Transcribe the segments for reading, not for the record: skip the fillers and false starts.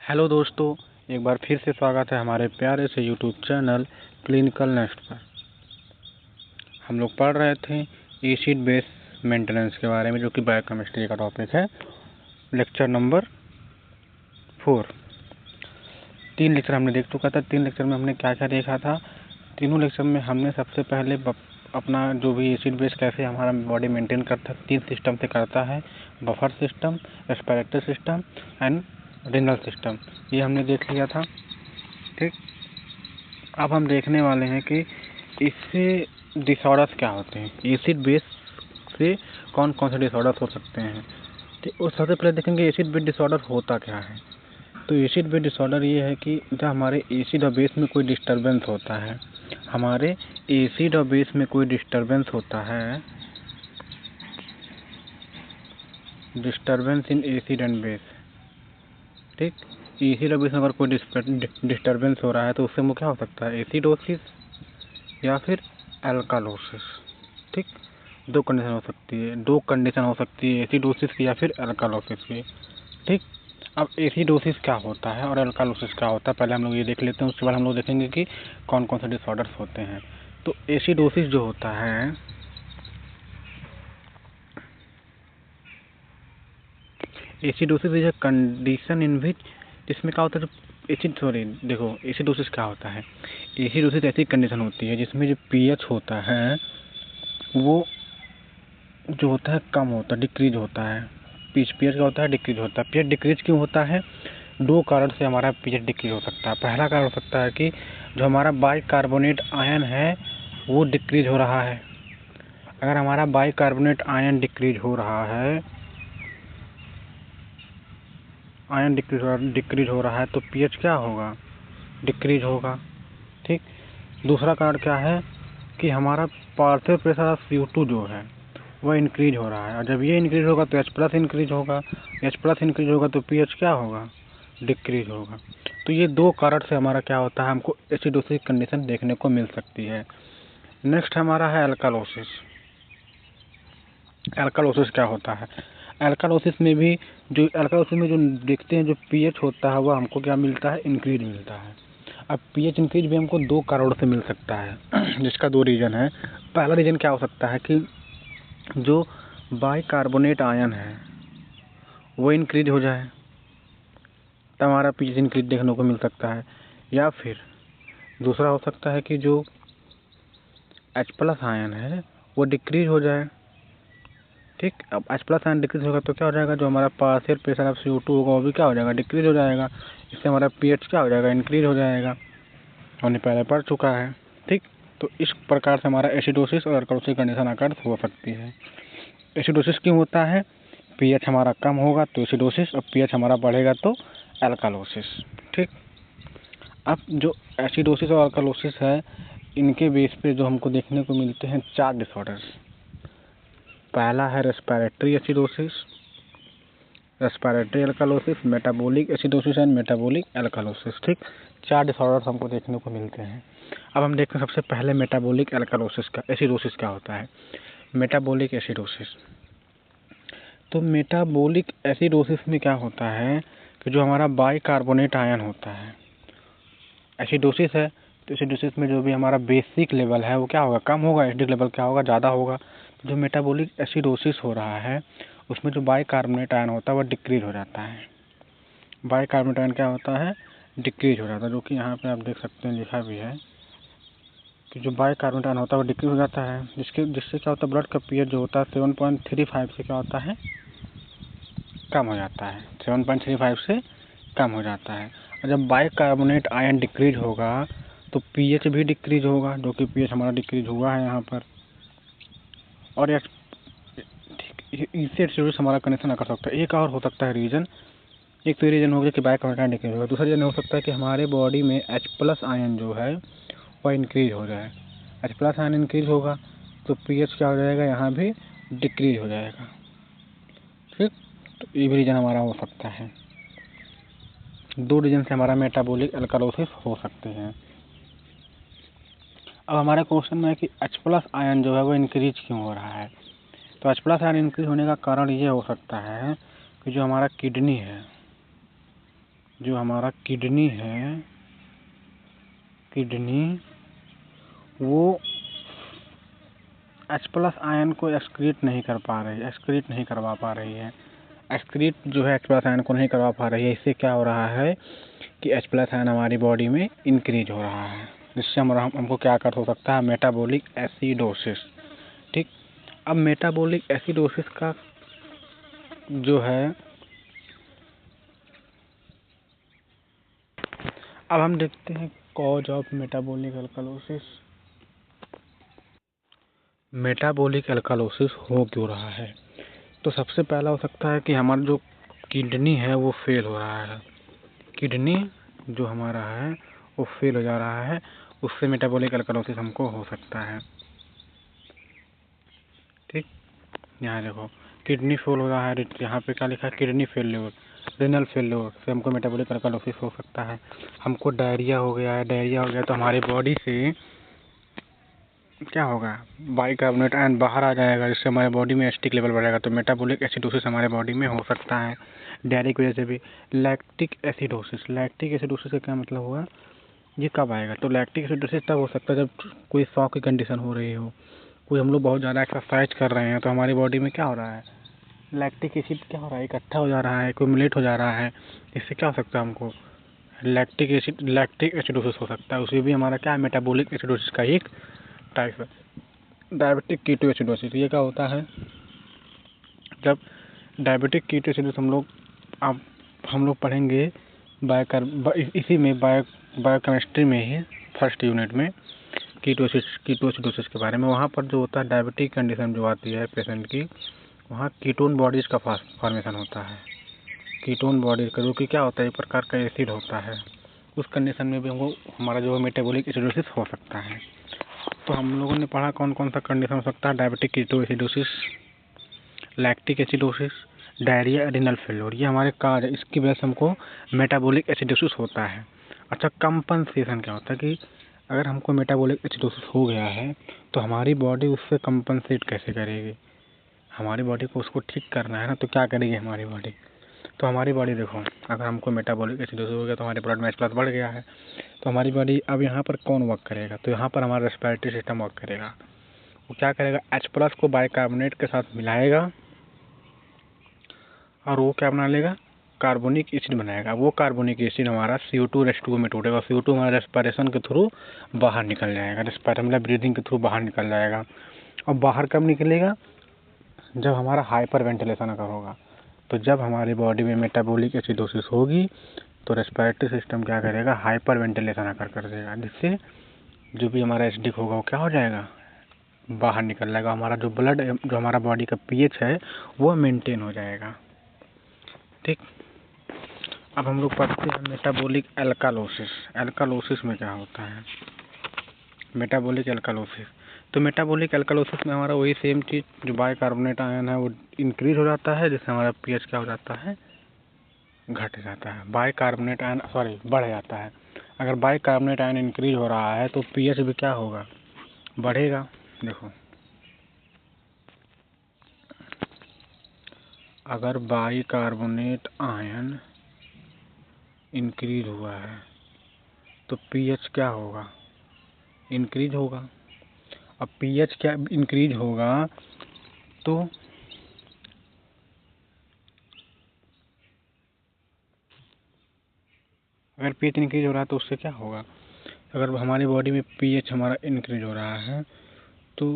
Hello दोस्तों, एक बार फिर से स्वागत है हमारे प्यारे से यूट्यूब चैनल क्लिनिकल नेस्ट पर। हम लोग पढ़ रहे थे एसिड बेस मेंटेनेंस के बारे में, जो कि बायोकेमिस्ट्री का टॉपिक है। Lecture number 4। 3 लेक्चर हमने देख चुका था। 3 लेक्चर में हमने क्या क्या देखा था। तीनों लेक्चर में हमने सबसे पहले अपना जो भी एसिड बेस कैसे हमारा बॉडी मेंटेन करता है, 3 सिस्टम से करता है: buffer system, respiratory system and renal system. ये हमने देख लिया था। ठीक, अब हम देखने वाले हैं कि इससे डिसऑर्डर्स क्या होते हैं, एसिड बेस से कौन कौन से डिसऑर्डर्स हो सकते हैं। ठीक, और सबसे पहले देखेंगे एसिड बेस डिसऑर्डर होता क्या है। तो एसिड बेस डिसऑर्डर ये है कि जब हमारे एसिड और बेस में कोई डिस्टर्बेंस होता है, हमारे एसिड और बेस में कोई डिस्टर्बेंस होता है, disturbance in acid and base. ठीक, एसिड और बेस में अगर कोई डिस्टर्बेंस हो रहा है तो उससे वो क्या हो सकता है, एसिडोसिस या फिर एल्कालोसिस। ठीक, दो कंडीशन हो सकती है, एसिडोसिस की या फिर एल्कालोसिस की। ठीक, अब एसिडोसिस क्या होता है और एल्कालोसिस क्या होता है, पहले हम लोग ये देख लेते हैं। उसके बाद हम लोग देखेंगे कि कौन कौन से डिसऑर्डर्स होते हैं। तो एसिडोसिस जो होता है, acidosis is a condition in which, जिसमें क्या होता है, देखो एसिडोसिस क्या होता है। एसिडोसिस ऐसी कंडीशन होती है जिसमें जो पीएच होता है वो जो होता है कम होता है, डिक्रीज होता है। पीएच क्या होता है, डिक्रीज होता है। पीएच डिक्रीज क्यों होता है? 2 कारण से हमारा पीएच डिक्रीज हो सकता है। पहला कारण हो सकता है कि जो हमारा बाइकार्बोनेट आयन है वो डिक्रीज हो रहा है। अगर हमारा बाइकार्बोनेट आयन डिक्रीज हो रहा है, डिक्रीज हो रहा है तो पीएच क्या होगा, डिक्रीज होगा। ठीक, दूसरा कारण क्या है कि हमारा पार्शियल प्रेशर ऑफ CO2 जो है वह इंक्रीज हो रहा है, और जब ये इंक्रीज होगा तो H+ इंक्रीज होगा। H+ इंक्रीज होगा तो पीएच क्या होगा, डिक्रीज होगा। तो ये 2 कारण से हमारा क्या होता है, हमको एसिडोसिस कंडीशन देखने को मिल सकती है। नेक्स्ट हमारा है एल्कालोसिस। एल्कालोसिस क्या होता है? एल्कालोसिस में जो देखते हैं, जो पीएच होता है वह हमको क्या मिलता है, इंक्रीज मिलता है। अब पीएच इंक्रीज भी हमको 2 कारणों से मिल सकता है, जिसका 2 रीजन है। पहला रीजन क्या हो सकता है कि जो बाइकार्बोनेट आयन है वो इंक्रीज हो जाए, तब हमारा पीएच इंक्रीज देखने को मिल सकता है। या फिर दूसरा हो सकता है कि जो H+ आयन है वो डिक्रीज हो जाए। ठीक, अब H+ आयन डिक्रीज होगा तो क्या हो जाएगा, जो हमारा पार्शियल प्रेशर ऑफ CO2 होगा वो भी क्या हो जाएगा, डिक्रीज हो जाएगा। इससे हमारा पीएच क्या हो जाएगा, इंक्रीज हो जाएगा। हमने पहले पढ़ चुका है। ठीक, तो इस प्रकार से हमारा एसिडोसिस और एल्कालोसिस कंडीशन आकर हो सकती है। एसिडोसिस क्यों होता है? पीएच हमारा कम होगा तो एसिडोसिस, और पीएच हमारा बढ़ेगा तो एल्कालोसिस। ठीक, अब जो एसिडोसिस और एल्कालोसिस है, इनके बेस पे जो हमको देखने को मिलते हैं 4 डिसऑर्डर्स। पहला है respiratory acidosis, respiratory alkalosis, metabolic acidosis and metabolic alkalosis. ठीक, 4 डिसऑर्डर्स हमको देखने को मिलते हैं। अब हम देखते हैं सबसे पहले मेटाबॉलिक एसिडोसिस क्या होता है। मेटाबॉलिक एसिडोसिस, तो मेटाबॉलिक एसिडोसिस में क्या होता है कि जो हमारा बाइकार्बोनेट आयन होता है, एसिडोसिस है तो एसिडोसिस में जो भी हमारा बेसिक लेवल है वो क्या होगा, कम होगा। एसिडिक लेवल क्या होगा, ज़्यादा होगा। तो जो मेटाबॉलिक एसिडोसिस हो रहा है उसमें जो बाइकार्बोनेट आयन होता है वह डिक्रीज हो जाता है। बाइकार्बोनेट आयन क्या होता है, डिक्रीज हो जाता है, जो कि यहाँ पे आप देख सकते हैं लिखा भी है कि जो बाइकार्बोनेट आयन होता है वो डिक्रीज हो जाता है। जिससे क्या होता है, ब्लड का पीएच जो होता है 7.35 से क्या होता है, कम हो जाता है। 7.35 से कम हो जाता है। और जब बाइकार्बोनेट आयन डिक्रीज होगा तो पीएच भी डिक्रीज होगा, जो कि पीएच हमारा डिक्रीज हुआ है यहाँ पर। और इससे एसिडोसिस हमारा कंडीशन कर सकता है। एक और हो सकता है रीजन, एक तो रीजन हो गया कि बाइकार्बोनेट आयन डिक्रीज होगा। दूसरा रीजन हो सकता है कि हमारे बॉडी में H+ आयन जो है वह इंक्रीज हो जाए। H+ आयन इंक्रीज होगा तो पीएच क्या हो जाएगा, यहाँ भी डिक्रीज हो जाएगा। ठीक, तो ये भी रीजन हमारा हो सकता है। 2 रीजन से हमारा मेटाबॉलिक एल्कालोसिस हो सकते हैं। अब हमारे क्वेश्चन में है कि H+ आयन जो है वो इंक्रीज क्यों हो रहा है। तो H+ आयन इंक्रीज होने का कारण ये हो सकता है कि जो हमारा किडनी है, जो हमारा किडनी है, किडनी वो H+ आयन को एक्सक्रीट नहीं करवा पा रही है। एक्सक्रीट जो है H+ आयन को नहीं करवा पा रही है। इससे क्या हो रहा है कि H+ आयन हमारी बॉडी में इंक्रीज हो रहा है, जिससे हमको क्या कर हो सकता है, मेटाबॉलिक एसिडोसिस। ठीक, अब मेटाबॉलिक एसिडोसिस का जो है, अब हम देखते हैं cause of metabolic alkalosis. Metabolic alkalosis हो क्यों रहा है? तो सबसे पहला हो सकता है कि हमारा जो किडनी है वो फेल हो रहा है। किडनी जो हमारा है वो फेल हो जा रहा है, उससे मेटाबॉलिक अल्कलोसिस हमको हो सकता है। ठीक, यहाँ देखो किडनी फेल हो रहा है, यहाँ पे क्या लिखा है, किडनी फेल्योर, रेनल फेल्योर से हमको मेटाबॉलिक अल्कलोसिस हो सकता है। हमको डायरिया हो गया है, तो हमारी बॉडी से क्या होगा, बाइकार्बोनेट आयन बाहर आ जाएगा, जिससे हमारे बॉडी में एसिटिक लेवल बढ़ेगा, तो मेटाबॉलिक एसिडोसिस हमारे बॉडी में हो सकता है। डायरिया की वजह से भी। लैक्टिक एसिडोसिस का क्या मतलब हुआ, ये कब आएगा? तो लैक्टिक एसिडोसिस तब हो सकता है जब कोई शॉक की कंडीशन हो रही हो, कोई हम लोग बहुत ज़्यादा एक्सरसाइज कर रहे हैं, तो हमारी बॉडी में क्या हो रहा है, लैक्टिक एसिड क्या हो रहा है, इकट्ठा हो जा रहा है, एक्युमुलेट हो जा रहा है। इससे क्या हो सकता है, हमको लैक्टिक एसिडोसिस हो सकता है। उसमें भी हमारा क्या है, मेटाबॉलिक एसिडोसिस का एक टाइप है। डायबिटिक कीटोएसिडोसिस, ये क्या होता है, जब डायबिटिक कीटोएसिडोसिस हम लोग पढ़ेंगे इसी में बायोकेमिस्ट्री में ही फर्स्ट यूनिट में कीटोएसिडोसिस के बारे में। वहाँ पर जो होता है डायबिटिक कंडीशन जो आती है पेशेंट की, वहाँ कीटोन बॉडीज का फॉर्मेशन होता है। कीटोन बॉडीज का, जो कि क्या होता है, एक प्रकार का एसिड होता है। उस कंडीशन में भी हमको हमारा जो मेटाबॉलिक एसिडोसिस हो सकता है। तो हम लोगों ने पढ़ा कौन कौन सा कंडीशन हो सकता है, diabetic ketoacidosis, lactic acidosis, diarrhoea, renal failure, ये हमारे काज है। इसकी वजह से हमको मेटाबॉलिक एसिडोसिस होता है। अच्छा, कंपनसेशन क्या होता है कि अगर हमको मेटाबॉलिक एसिडोसिस हो गया है तो हमारी बॉडी उससे कंपनसेट कैसे करेगी, हमारी बॉडी को उसको ठीक करना है ना, तो क्या करेगी हमारी बॉडी, तो हमारी बॉडी देखो, अगर हमको मेटाबॉलिक एसिडोसिस हो गया तो हमारे ब्लड में H+ बढ़ गया है, तो हमारी बॉडी अब यहाँ पर कौन वर्क करेगा, तो यहाँ पर हमारा रेस्पिरेटरी सिस्टम वर्क करेगा। वो क्या करेगा, H+ को बाइकार्बोनेट के साथ मिलाएगा और वो क्या बना लेगा, कार्बोनिक एसिड बनाएगा। वो कार्बोनिक एसिड हमारा CO2 और H2O में टूटेगा। CO2 हमारा रेस्पिरेशन के थ्रू बाहर निकल जाएगा, मतलब ब्रीदिंग के थ्रू बाहर निकल जाएगा। और बाहर कब निकलेगा, जब हमारा हाइपर वेंटिलेशन अगर होगा। तो जब हमारी बॉडी में मेटाबॉलिक एसिडोसिस होगी तो रेस्पिरेटरी सिस्टम क्या करेगा, हाइपर वेंटिलेशन अकर कर देगा, जिससे जो भी हमारा एसिडिक होगा वो क्या हो जाएगा, बाहर निकल जाएगा। हमारा जो ब्लड, जो हमारा बॉडी का pH है वो मेंटेन हो जाएगा। ठीक, अब हम लोग पढ़ते हैं मेटाबॉलिक अल्कालोसिस। अल्कालोसिस में क्या होता है, मेटाबॉलिक अल्कालोसिस। तो मेटाबॉलिक अल्कालोसिस में हमारा वही सेम चीज़, जो बाइकार्बोनेट आयन है वो इंक्रीज हो जाता है, जिससे हमारा pH क्या हो जाता है, घट जाता है। बाइकार्बोनेट आयन बढ़ जाता है। अगर बाइकार्बोनेट आयन इंक्रीज हो रहा है तो pH भी क्या होगा, बढ़ेगा। देखो, अगर बाइकार्बोनेट आयन इंक्रीज हुआ है तो pH क्या होगा, इंक्रीज होगा। अब pH क्या इंक्रीज होगा, तो अगर pH इंक्रीज हो रहा है तो उससे क्या होगा, अगर हमारी बॉडी में pH हमारा इंक्रीज हो रहा है तो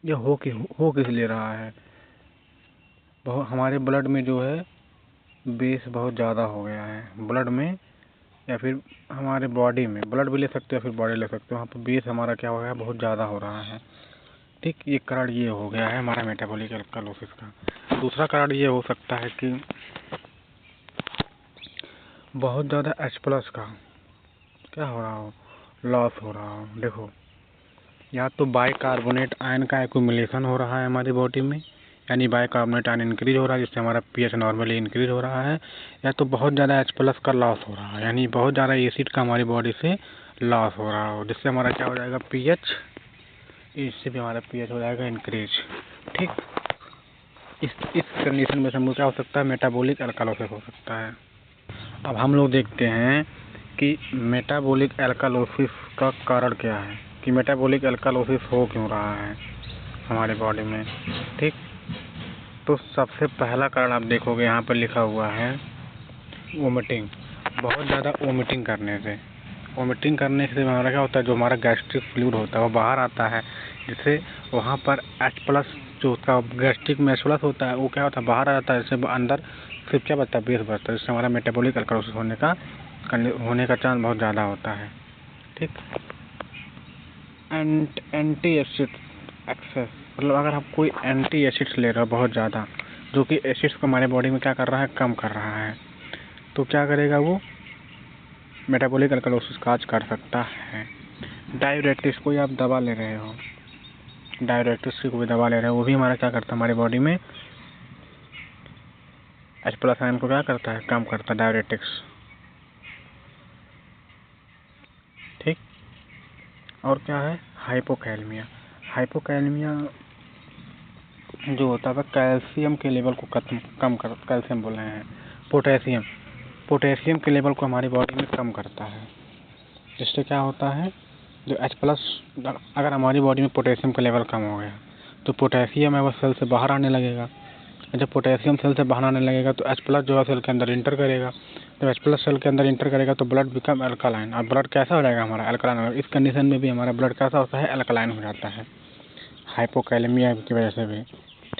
ये हो किस लिए रहा है, हमारे ब्लड में जो है बेस बहुत ज़्यादा हो गया है, ब्लड में या फिर हमारे बॉडी में, ब्लड भी ले सकते हो फिर बॉडी ले सकते हो, वहाँ पर बेस हमारा क्या हो गया, बहुत ज़्यादा हो रहा है। ठीक, ये कारण ये हो गया है हमारा मेटाबॉलिक अल्कालोसिस का। दूसरा कारण ये हो सकता है कि बहुत ज़्यादा H+ का क्या हो रहा हो, लॉस हो रहा हो। देखो, या तो बाइकार्बोनेट आयन का एक्युमुलेशन हो रहा है हमारी बॉडी में, यानी बाइकार्बोनेट आयन इंक्रीज हो रहा है, जिससे हमारा pH नॉर्मली इंक्रीज हो रहा है, या तो बहुत ज़्यादा H+ का लॉस हो रहा है, यानी बहुत ज़्यादा एसिड का हमारी बॉडी से लॉस हो रहा हो, जिससे हमारा क्या हो जाएगा, pH, इससे भी हमारा pH हो जाएगा इंक्रीज। ठीक, इस कंडीशन में हमको क्या हो सकता है, मेटाबॉलिक अल्कालोसिस हो सकता है। अब हम लोग देखते हैं कि मेटाबॉलिक अल्कालोसिस का कारण क्या है, कि मेटाबॉलिक अल्कालोसिस हो क्यों रहा है हमारे बॉडी में। ठीक, तो सबसे पहला कारण आप देखोगे यहाँ पर लिखा हुआ है वोमिटिंग। बहुत ज़्यादा वोमिटिंग करने से हमारा क्या होता है, जो हमारा गैस्ट्रिक फ्लूइड होता है वो बाहर आता है, जिससे वहाँ पर H+ जो उसका गैस्ट्रिक में H+ होता है वो क्या होता है, बाहर आ जाता है। इससे अंदर सिर्फ क्या बचता है, बेस बचता है, जिससे हमारा मेटाबॉलिक अल्कालोसिस होने का चांस बहुत ज़्यादा होता है। ठीक, एंटी एसिड एक्सेस, मतलब अगर आप कोई एंटी एसिड्स ले रहे हो बहुत ज़्यादा, जो कि एसिड्स को हमारे बॉडी में क्या कर रहा है, कम कर रहा है, तो क्या करेगा वो, मेटाबॉलिक अल्कालोसिस काज कर सकता है। डायरेटिक्स, कोई आप दवा ले रहे हो, डायरेटिक्स की कोई दवा ले रहे हो, वो भी हमारा क्या करता है, हमारी बॉडी में H+ आयन को क्या करता है, कम करता है डायरेटिक्स। ठीक, और क्या है, हाइपोकैलेमिया जो होता है कैल्शियम के लेवल को कम कर, कैल्शियम बोल रहे हैं, पोटेशियम के लेवल को हमारी बॉडी में कम करता है। जिससे क्या होता है, जो H+, अगर हमारी बॉडी में पोटेशियम का लेवल कम हो गया तो पोटेशियम है वो सेल से बाहर आने लगेगा। जब पोटेशियम सेल से बाहर आने लगेगा तो H+ जो है सेल के अंदर इंटर करेगा। जब H+ सेल के अंदर इंटर करेगा तो ब्लड बिकम अल्कालाइन। अब ब्लड कैसा हो जाएगा, हमारा अल्कालाइन। इस कंडीशन में भी हमारा ब्लड कैसा होता है, अल्कालाइन हो जाता है, हाइपोकैलेमिया की वजह से भी।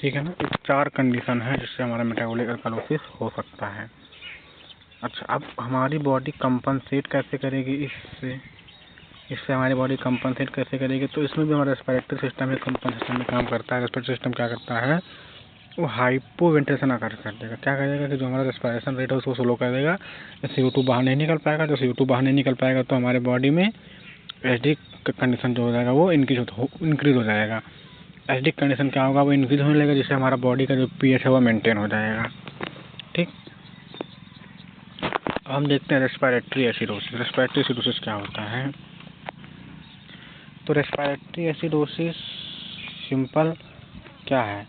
ठीक है ना, ये 4 कंडीशन है जिससे हमारा मेटाबॉलिक अल्कालोसिस हो सकता है। अच्छा, अब हमारी बॉडी कंपनसेट कैसे करेगी इससे हमारी बॉडी कंपनसेट कैसे करेगी, तो इसमें भी हमारा रेस्पिरेटरी सिस्टम है, कंपनसेशन में काम करता है। रेस्पिरेटरी सिस्टम क्या करता है, वो हाइपो वेंटिलेशन आकर कर देगा। क्या करेगा कि जो हमारा रेस्पिरेशन रेट है उसको स्लो कर देगा, CO2 बाहर नहीं निकल पाएगा। जो CO2 बाहर नहीं निकल पाएगा तो हमारे बॉडी में एसिडिक कंडीशन जो हो जाएगा वो इंक्रीज हो जाएगा। एसिडिक कंडीशन क्या होगा, वो इंक्रीज होने लगेगा, जिससे हमारा बॉडी का जो pH है वो मेंटेन हो जाएगा। ठीक, हम देखते हैं रेस्पिरेटरी एसिडोसिस। रेस्पिरेटरी एसिडोसिस क्या होता है, तो रेस्पिरेटरी एसिडोसिस सिंपल क्या है,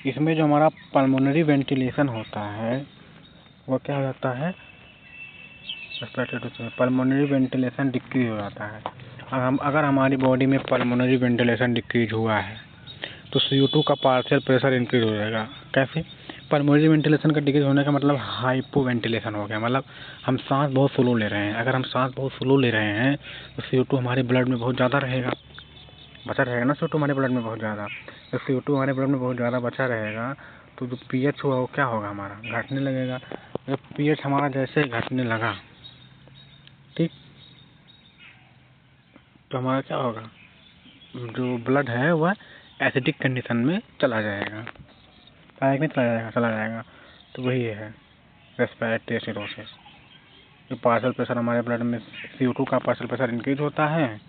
इसमें जो हमारा पल्मोनरी वेंटिलेशन होता है वो क्या हो जाता है, रेस्पिरेटरी एसिडोसिस में पल्मोनरी वेंटिलेशन डिक्रीज हो जाता है। अगर हमारी बॉडी में पल्मोनरी वेंटिलेशन डिक्रीज हुआ है तो CO2 का पार्शियल प्रेशर इंक्रीज हो जाएगा। कैसे, पल्मोनरी वेंटिलेशन का डिक्रीज होने का मतलब हाइपो वेंटिलेशन हो गया, मतलब हम सांस बहुत स्लो ले रहे हैं। अगर हम सांस बहुत स्लो ले रहे हैं तो CO2 हमारे ब्लड में बहुत ज़्यादा रहेगा, बचा रहेगा ना CO2 हमारे ब्लड में बहुत ज़्यादा। जब CO2 हमारे ब्लड में बहुत ज़्यादा बचा रहेगा तो जो pH हुआ वो क्या होगा, हमारा घटने लगेगा। जब pH हमारा जैसे घटने लगा, ठीक, तो हमारा क्या होगा, जो ब्लड है वह एसिडिक कंडीशन में चला जाएगा, चला जाएगा। तो वही है रेस्पिरेटरी एसिडोसिस। जो पार्शियल प्रेशर हमारे ब्लड में, CO2 का पार्शियल प्रेशर इंक्रीज होता है,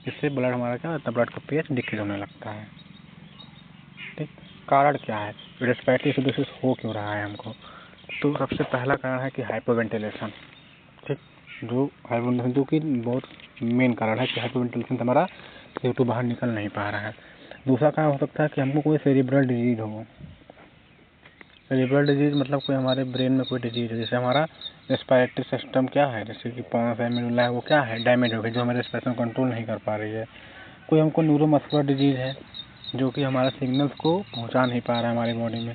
इससे ब्लड हमारा क्या होता है, ब्लड का pH डिक्रीज होने लगता है। ठीक, कारण क्या है, रेस्पिरेटरी एसिडोसिस हो क्यों रहा है हमको, तो सबसे पहला कारण है कि हाइपोवेंटिलेशन। ठीक, जो हाइपोवेंटिलेशन जो कि बहुत मेन कारण है कि हाइपोवेंटिलेशन से हमारा CO2 बाहर निकल नहीं पा रहा है। दूसरा कारण हो सकता है कि हमको कोई सेरिब्रल डिजीज हो। सेरिब्रल डिजीज मतलब कोई हमारे ब्रेन में कोई डिजीज है, जैसे हमारा रेस्पिरेटरी सिस्टम क्या है, जैसे कि पॉन्स है, मेडुला है, वो क्या है, डैमेज हो गई, जो हमारे रेस्पिरेशन कंट्रोल नहीं कर पा रही है। कोई हमको न्यूरोमस्कुलर डिजीज है जो कि हमारा सिग्नल्स को पहुंचा नहीं पा रहा है हमारी बॉडी में,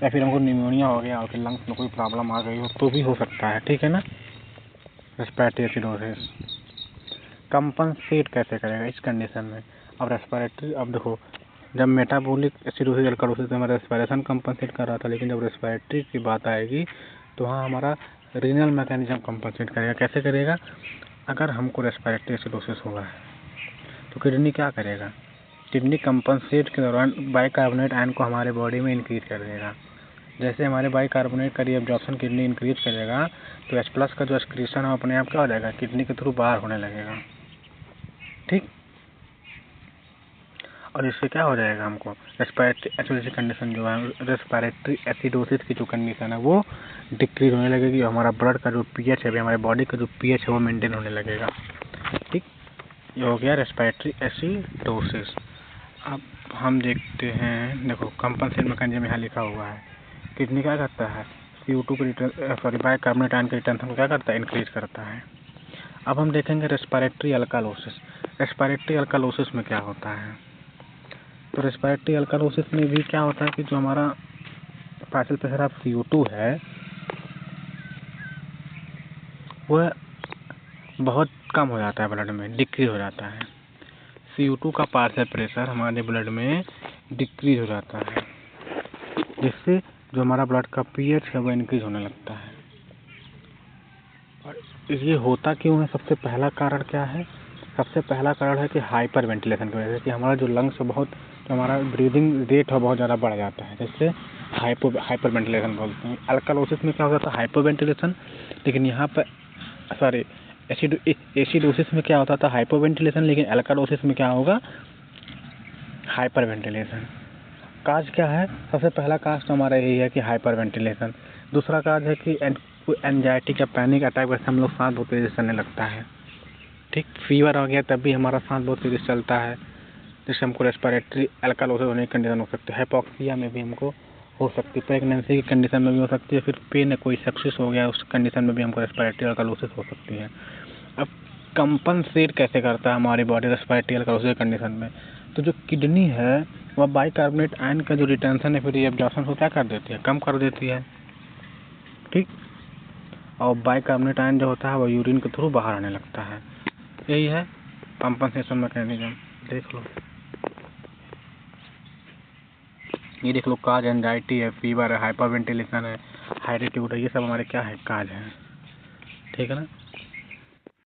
या फिर हमको निमोनिया हो गया और फिर लंग्स में कोई प्रॉब्लम आ गई हो तो भी हो सकता है। ठीक है ना, रेस्पिरेटरी एसिडोसिस कंपनसेट कैसे करेगा इस कंडीशन में। अब रेस्पिरेटरी, अब देखो, जब मेटाबॉलिक एसिडोसिस अल्कालोसिस में हमारा रेस्पिरेशन कंपनसेट कर रहा था, लेकिन जब रेस्पिरेटरी की बात आएगी तो वहाँ हमारा रीनल मैकेनिज्म कंपनसेट करेगा। कैसे करेगा, अगर हमको रेस्पिरेटरी एसिडोसिस हुआ है तो किडनी क्या करेगा, किडनी कंपनसेट के दौरान बाइकार्बोनेट आयन को हमारे बॉडी में इंक्रीज कर देगा। जैसे हमारे बाइकार्बोनेट का रीअब्जॉर्प्शन किडनी इंक्रीज करेगा तो H+ का जो एक्सक्रीशन है अपने आप क्या हो जाएगा, किडनी के थ्रू बाहर होने लगेगा। ठीक, और इससे क्या हो जाएगा, हमको रेस्पिरेटरी एसिडोसिस कंडीशन जो है, रेस्पिरेटरी एसिडोसिस की जो कंडीशन है वो डिक्रीज होने लगेगी। हमारा ब्लड का जो pH है, हमारे बॉडी का जो pH है वो मेंटेन होने लगेगा। ठीक, ये हो गया रेस्पिरेटरी एसिडोसिस। अब हम देखते हैं, देखो कंपनसेशन मैकेनिज्म यहाँ लिखा हुआ है। किडनी क्या करता है, CO2 के रिटर्न बाइकार्बोनेट आयन के रिटर्न को क्या करता है, इंक्रीज करता है। अब हम देखेंगे रेस्पिरेटरी अल्कालोसिस। रेस्पिरेटरी अल्कालोसिस में क्या होता है, तो रेस्पिरेटरी अल्कालोसिस में भी क्या होता है कि जो हमारा पार्शियल प्रेशर ऑफ CO2 है वह बहुत कम हो जाता है, ब्लड में डिक्रीज हो जाता है। CO2 का पार्शियल प्रेशर हमारे ब्लड में डिक्रीज हो जाता है, जिससे जो हमारा ब्लड का pH है वो इंक्रीज होने लगता है। और ये होता क्यों है, सबसे पहला कारण क्या है, सबसे पहला कारण है कि हाइपर वेंटिलेशन की वजह से, कि हमारा जो लंग्स बहुत, जो हमारा ब्रीदिंग रेट है बहुत ज़्यादा बढ़ जाता है, जिससे हाइपर वेंटिलेशन बोलते हैं। अल्कालोसिस में क्या हो जाता है, हाइपर वेंटिलेशन, लेकिन यहाँ पर सॉरी एसिडोसिस में क्या होता था, हाइपर वेंटिलेशन, लेकिन अल्कालोसिस में क्या होगा, हाइपर वेंटिलेशन। काज क्या है, सबसे पहला काज तो हमारा यही है कि हाइपर वेंटिलेशन। दूसरा काज है कि एंजाइटी या पैनिक अटैक वैसे हम लोग सांस बहुत तेज़ी से चलने लगता है, ठीक। फीवर आ गया तब भी हमारा सांस बहुत तेज़ी से चलता है, जिससे हमको रेस्पिरेटरी अल्कालोसिस होने की कंडीशन हो सकती है। हाइपोक्सिया में भी हमको हो सकती है, प्रेगनेंसी की कंडीशन में भी हो सकती है, फिर पेन कोई सक्सेस हो गया उस कंडीशन में भी हमको रेस्पिरेटरी अल्कालोसिस हो सकती है। अब कंपनसेट कैसे करता है हमारी बॉडी रेस्पिरेटरी अल्कालोसिस कंडीशन में, तो जो किडनी है वह बाइकार्बोनेट आयन का जो रिटेंशन है, फिर एब्जॉर्प्शन को क्या कर देती है, कम कर देती है, ठीक। और बाइकार्बोनेट आयन जो होता है वो यूरिन के थ्रू बाहर आने लगता है। यही है कंपनसेशन मैकेनिज्म। देख लो, ये देख लो, काज एंजाइटी है, फीवर है, हाइपर वेंटिलेशन है, हाइडेट्यूड है, ये सब हमारे क्या है, काज है, ठीक है ना।